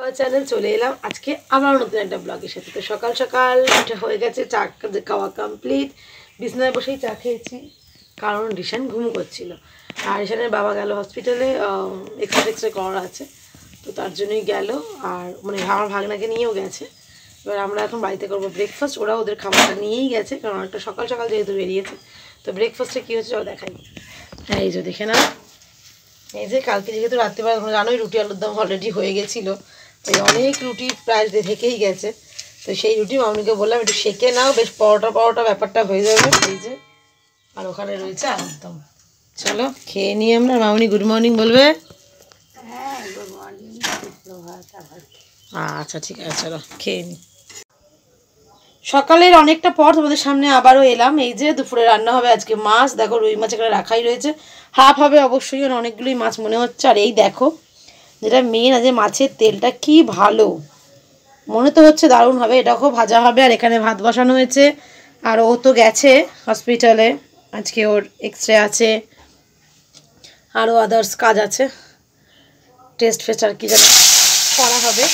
আমার চ্যানেল চলে এলাম আজকে আমার নতুন একটা ব্লগের সাথে। তো সকাল সকাল উঠে হয়ে গেছে, চা খাওয়া কমপ্লিট। বিছনায় বসেই চা খেয়েছি কারণ রিশান ঘুম করছিল। আর রিশানের বাবা গেল হসপিটালে, এক্সরে করা আছে, তো তার জন্যই গেল। আর মানে আমার ভাগনাকে নিয়েও গেছে। এবার আমরা এখন বাড়িতে করবো ব্রেকফাস্ট। ওরা ওদের খাবারটা নিয়েই গেছে কারণ একটা সকাল সকাল যেহেতু বেরিয়েছে। তো ব্রেকফাস্টে কী হচ্ছে দেখাই। হ্যাঁ, এই যে দেখে না, এই যে কালকে যেহেতু রাত্রিবেলা জানোই রুটি আলুর দম অলরেডি হয়ে গেছিলো, তাই অনেক রুটি প্রায় থেকেই গেছে। তো সেই রুটি মামনিকে বললাম একটু সেঁকে নাও, বেশ পরোটা ব্যাপারটা হয়ে যাবে। এই যে আর ওখানে রয়েছে আলুর দম। চলো খেয়ে নিই আমরা। মামনি গুড মর্নিং বলবে? হ্যাঁ, গুড মর্নিং। আচ্ছা ঠিক আছে, চলো খেয়ে নিই। সকালের অনেকটা পর তোমাদের সামনে আবারও এলাম। এই যে দুপুরে রান্না হবে আজকে মাছ। দেখো রুই মাছ এখানে রাখাই রয়েছে, হাফ হবে অবশ্যই, অনেকগুলোই মাছ মনে হচ্ছে। আর এই দেখো যেটা মেন আছে, মাছের তেলটা কি ভালো, মনে তো হচ্ছে দারুণ হবে। এটাও ভাজা হবে। আর এখানে ভাত বসানো হয়েছে। আর ও তো গেছে হসপিটালে, আজকে ওর এক্সরে আছে, আরও আদার্স কাজ আছে, টেস্ট ফেস্ট আর কি যেন করা হবে।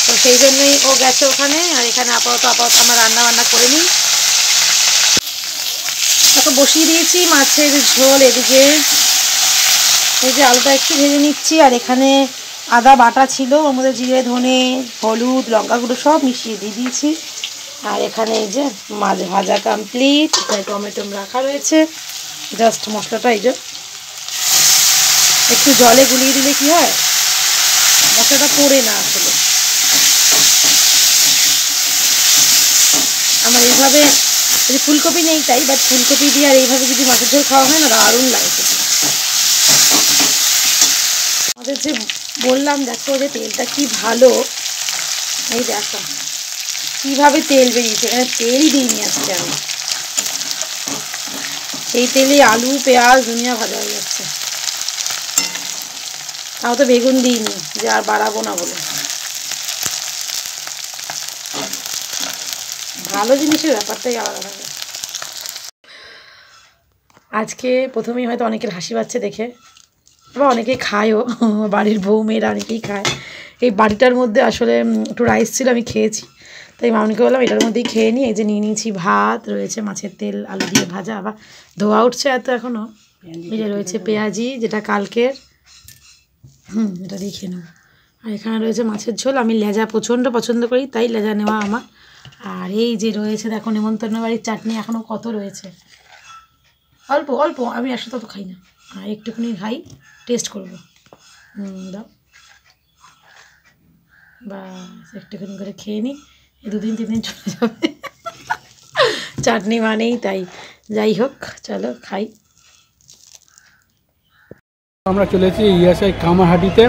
তো সেই জন্যই ও গেছে ওখানে। আর এখানে আপাতত আমরা রান্না করে নিই। তাকে বসিয়ে দিয়েছি মাছের ঝোল। এদিকে এই যে আলুটা একটু ভেজে নিচ্ছি। আর এখানে আদা বাটা ছিল, ওর মধ্যে জিরে ধনে হলুদ লঙ্কা গুঁড়ো সব মিশিয়ে দিয়ে দিয়েছি। আর এখানে এই যে মাছ ভাজা কমপ্লিট, টমেটো রাখা রয়েছে। জাস্ট মশলাটা এই যে একটু জলে গুলিয়ে দিলে কি হয়, মশলাটা পড়ে না আসলে। আমার এইভাবে যদি ফুলকপি নেই তাই, বাট ফুলকপি দিয়ে আর এইভাবে যদি মাছের ঝোল খাওয়া হয় না, দারুণ লাগে। আমাদের যে বললাম দেখো যে তেলটা কি ভালো, এই দেখো কীভাবে তেল বেরিয়েছে। এখানে তেলই দিইনি আজকে আমি, সেই তেলে আলু পেঁয়াজ দুনিয়া ভাজা হয়ে যাচ্ছে। তাও তো বেগুন দিইনি যে আর বাড়াবো না বলে। ভালো জিনিসের ব্যাপারটাই আলাদা থাকে। আজকে প্রথমেই হয়তো অনেকের হাসি পাচ্ছে দেখে, বা অনেকেই খায়ও, বাড়ির বউ মেয়েরা অনেকেই খায়। এই বাড়িটার মধ্যে আসলে একটু রাইস ছিল, আমি খেয়েছি, তাই মামনিকে বললাম এটার মধ্যেই খেয়ে নিই। এই যে নিয়ে নিয়েছি ভাত, রয়েছে মাছের তেল আলু দিয়ে ভাজা, আবার ধোয়া উঠছে এত এখনও। এই যে রয়েছে পেঁয়াজি যেটা কালকের, এটা দিয়ে খেয়ে নেব। আর এখানে রয়েছে মাছের ঝোল। আমি লেজা প্রচণ্ড পছন্দ করি, তাই লেজা নেওয়া আমার। আর এই যে রয়েছে দেখো নেমন্তন্ন বাড়ির চাটনি, এখনও কত রয়েছে, অল্প অল্প, আমি একসাথে তো খাই না, আর একটুখানি খাই, টেস্ট করবো। দাও বা একটুখানি করে খেয়ে নিই, এই 2-3 দিন চলে যাবে। চাটনি মানেই তাই। যাই হোক চলো খাই। আমরা চলেছি ইএসআই কামারহাটিতে,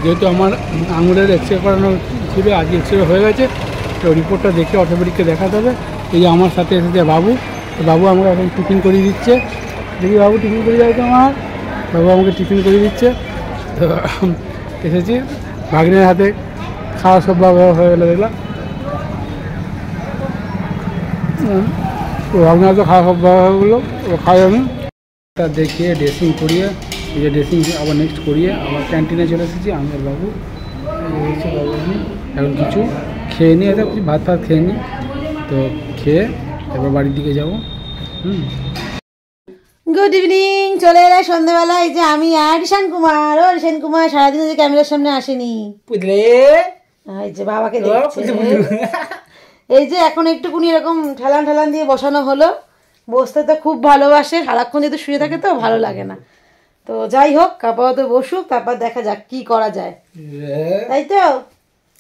যেহেতু আমার আঙুলের এক্সরে করানো ছিল, আজকে এক্সরে হয়ে গেছে, তো রিপোর্টটা দেখে অটোমেটিককে দেখাতে হবে। এই যে আমার সাথে এসেছে বাবু, বাবু আমাকে এখন টিফিন করিয়ে দিচ্ছে। দেখি বাবু টিফিন করে যাবে তো আমার, বাবু আমাকে টিফিন করিয়ে দিচ্ছে। তো এসেছি, ভাগ্নের হাতে খাওয়া সব হয়ে গেলো দেখলাম, তো ভাগ্নের হাতে খাওয়া সব হয়ে গেলো, খাই আমি। তা দেখিয়ে ড্রেসিং করিয়ে, এই যে ড্রেসিং আবার নেক্সট করিয়ে আবার ক্যান্টিনে চলে এসেছি আমি আর বাবু। বাবু আমি এখন কিছু খেয়ে নিই, এটা কিছু ভাত খেয়ে নিই, তো খেয়ে এবার বাড়ির দিকে যাবো। গুড ইভিনিং, চলে এলাম সন্ধ্যাবেলা। এই যে আমি আর রিশান কুমার। ও রিশান কুমার সারাদিন যে ক্যামেরার সামনে আসেনি, বুঝলে? এই যে বাবাকে দেখছে। এই যে এখন একটুকুনি এরকম ঠেলান দিয়ে বসানো হলো। বসতে তো খুব ভালোবাসে, সারাক্ষণ যেহেতু শুয়ে থাকে তো ভালো লাগে না। তো যাই হোক আপাতত বসুক, তারপর দেখা যাক কি করা যায়, তাই তো।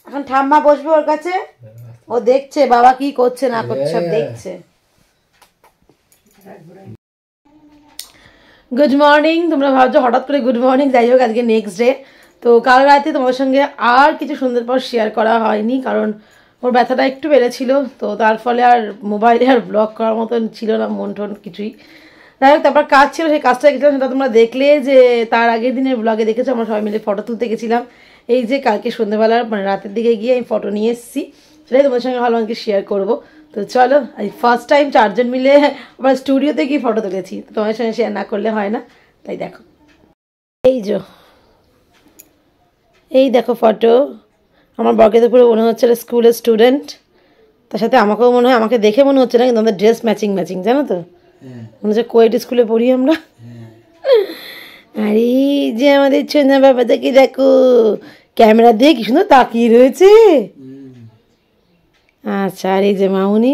এখন ঠাম্মা বসবে ওর কাছে, ও দেখছে বাবা কি করছে না করছে, সব দেখছে। Good morning. তোমরা ভাবছো হঠাৎ করে গুড মর্নিং, যাই হোক আজকে নেক্সট ডে। তো কাল রাতে তোমাদের সঙ্গে আর কিছু সুন্দর পর শেয়ার করা হয়নি, কারণ ওর ব্যথাটা একটু বেড়েছিল, তো তার ফলে আর মোবাইলে আর ব্লগ করার মতন ছিল না, মন টন কিছুই। যাই হোক তারপর কাজ ছিল, সেই কাজটা গেছিলাম, সেটা তোমরা দেখলে যে তার আগের দিনের ব্লগে দেখেছো, আমরা সবাই মিলে ফটো তুলতে গেছিলাম। এই যে কালকে সন্ধ্যেবেলার মানে রাতের দিকে গিয়ে আমি ফটো নিয়ে এসেছি, সেটাই তোমাদের সঙ্গে ভালো আমাকে শেয়ার করবো। তো চলো, ফার্স্ট টাইম 4 জন মিলে আমরা স্টুডিওতে গিয়ে ফটো তুলেছি, তোমার সঙ্গে শেয়ার না করলে হয় না, তাই দেখো। এই যে এই দেখো ফটো, আমার বরকে তো পুরো মনে হচ্ছে স্কুলের স্টুডেন্ট, তার সাথে আমাকেও মনে হয়, আমাকে দেখে মনে হচ্ছে না, কিন্তু আমাদের ড্রেস ম্যাচিং ম্যাচিং, জানো তো, মনে হচ্ছে কোয়েট স্কুলে পড়ি আমরা। আর এই যে আমাদের ছোনা বাবাটাকে দেখো, ক্যামেরা দিয়ে কি সুন্দর তাকিয়ে রয়েছে। আচ্ছা, আর এই যে মামুনি,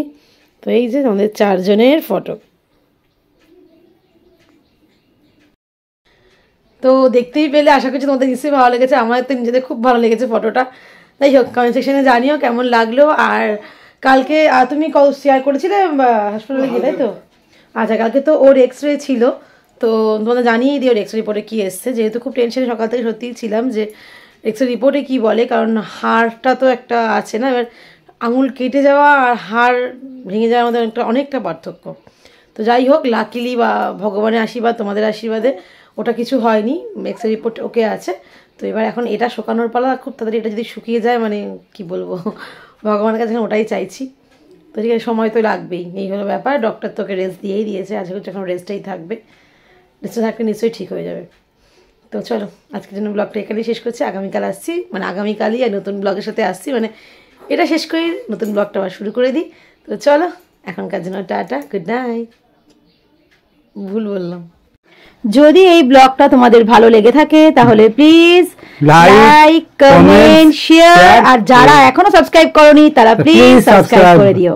তো এই যে আমাদের 4 জনের ফটো। তো দেখতেই পেলে, আশা করছি তোমাদের নিশ্চয়ই ভালো লেগেছে, আমার তো নিজেদের খুব ভালো লেগেছে ফটোটা। যাই হোক, কমেন্ট সেকশনে জানিও কেমন লাগলো। আর কালকে তুমি শেয়ার করেছিলে হাসপাতালে গিয়ে, তাই তো? আচ্ছা, কালকে তো ওর এক্স-রে ছিল, তো তোমাদের জানিয়েই দিই ওর এক্স-রে রিপোর্টে কী এসছে, যেহেতু খুব টেনশনে সকাল থেকে সত্যিই ছিলাম যে এক্স-রে রিপোর্টে কী বলে, কারণ হাড়টা তো একটা আছে না, এবার আঙুল কেটে যাওয়া আর হাড় ভেঙে যাওয়ার মধ্যে অনেকটা পার্থক্য। তো যাই হোক, লাকিলি বা ভগবানের আশীর্বাদ, তোমাদের আশীর্বাদে ওটা কিছু হয়নি, এক্স-রে রিপোর্ট ওকে আছে। তো এবার এখন এটা শুকানোর পালা, খুব তাড়াতাড়ি এটা যদি শুকিয়ে যায়, মানে কি বলবো, ভগবানের কাছে ওটাই চাইছি। তো ঠিক আছে, সময় তো লাগবেই, এই হলো ব্যাপার। ডক্টর তোকে রেস্ট দিয়েই দিয়েছে, আজকে যখন রেস্টেই থাকবে, রেস্টে থাকলে নিশ্চয়ই ঠিক হয়ে যাবে। তো চলো, আজকের জন্য ব্লগটা এখানেই শেষ করছি। আগামীকাল আসছি, মানে আগামীকালই আর নতুন ব্লগের সাথে আসছি, মানে এটা শেষ করি, নতুন ব্লগটা আবার শুরু করে দিই। তো চলো, এখনকার জন্য টাটা, গুড নাইট। ভুল বললাম। যদি এই ব্লগটা তোমাদের ভালো লেগে থাকে তাহলে প্লিজ লাইক, কমেন্ট, শেয়ার, আর যারা এখনো সাবস্ক্রাইব করোনি তারা প্লিজ সাবস্ক্রাইব করে দিও।